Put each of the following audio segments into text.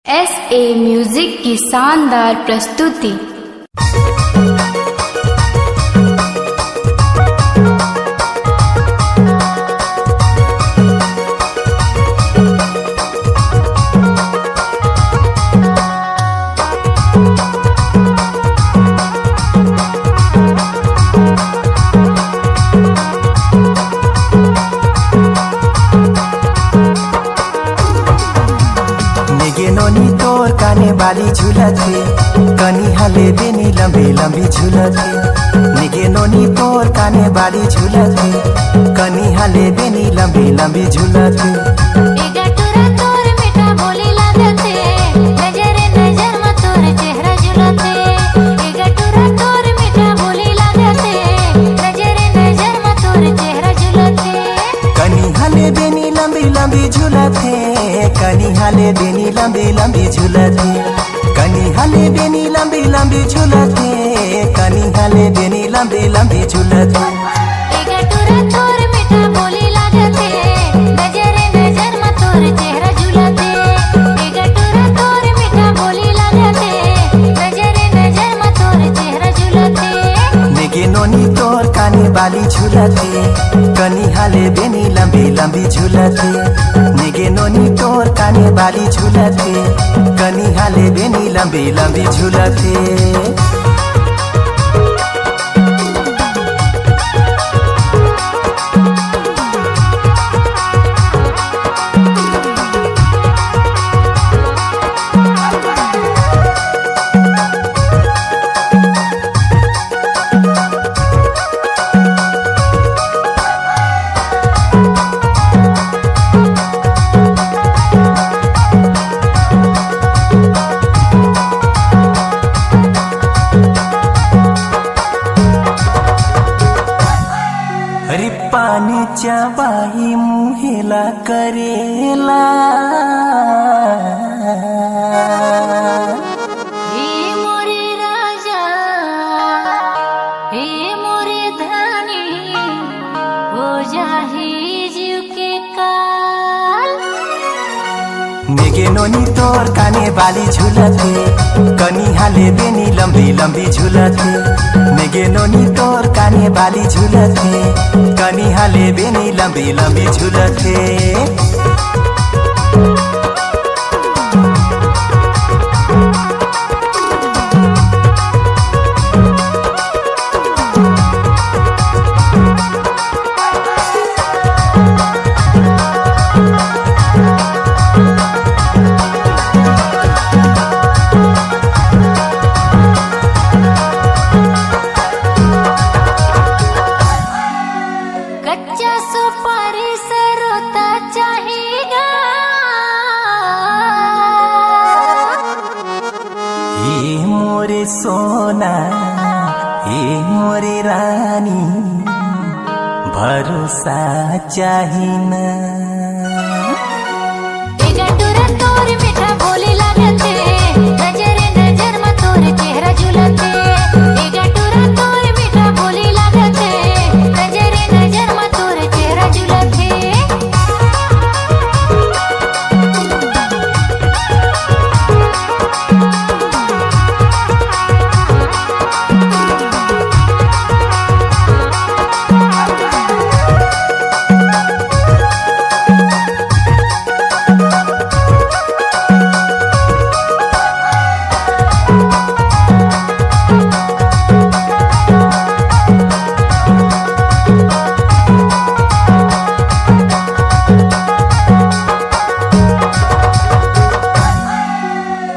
SA music की शानदार प्रस्तुति। नोनी तोर काने बाली झूलथे कनी हले बेनी लंबी लंबी झूलथे। निगे नोनी तोर काने बाली झूलथे कनी हले बेनी लंबी लंबी झूलथे। कनी हले बेनी लंबी लंबी झूलथे कनी हले बेनी लंबी लंबी झूलथे कनी हले बेनी लंबी लंबी झूलथे। नोनी तोर काने बाली झूलथे कनी हले बेनी लंबी लंबी झूलथे। निगे नोनी तोर काने बाली झूलथे कनी हले बेनी लंबी लंबी झूलथे। अरे पानी चबाई मुहेला करेला हे मोरे राजा हे मोरे धनी हो जाही जीव के काल। निगे नोनी तोर काने बाली झूलथे कनी हले बेनी लंबी लंबी झूलथे। निगे नोनी तोर काने बाली झूलथे कनी हले बेनी लंबी लंबी झूलथे। कच्चा सुपारी सरोता चाहेगा हे मोरे सोना हे मोरे रानी भरोसा चाहिना। तोर मीठा बोली लागते नजरे नजर में तोर चेहरा झूलते। तोर मीठा बोली लागते नजरे नजर में तोर चेहरा झूलते।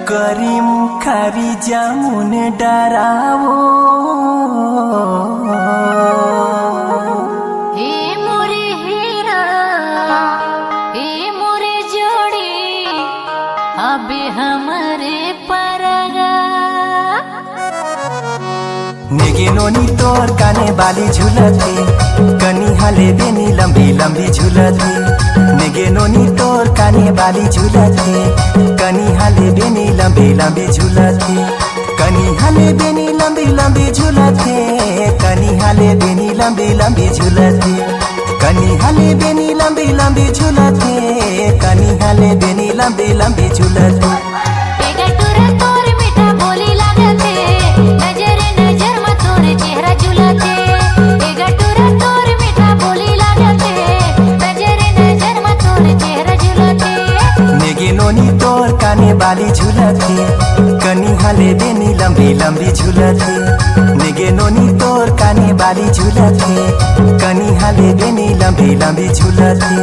करीम खारी जामुन डरावो हे मोरे हीरा हे मोरे जोड़ी अबे हमारे परगा। निगे नोनी तोर काने बाली झूलथे कनी हले बेनी लंबी लंबी झूलथे। निगे नोनी तोर काने बाली झूलथे कनी हले बेनी लंबी लंबी झूलथे कनी हले बेनी लंबी लंबी झूलथे कनी हले बेनी लंबी लंबी झूलथे कनी हले बेनी लंबी लंबी झूलथे कनी हले बेनी लंबी लंबी झूलथे। बाली झुलथे कनी हाले बेनी लंबी लंबी झुलथे नेगे नोनी तोर काने बाली झुलथे कनी हाले बेनी लंबी लंबी झुलथे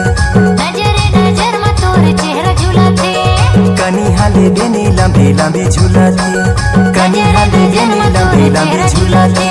नजरे नजर में तोर चेहरा झुलथे कनी हाले बेनी लंबी लंबी झुलथे कनी हाले बेनी लंबी लंबी झुलथे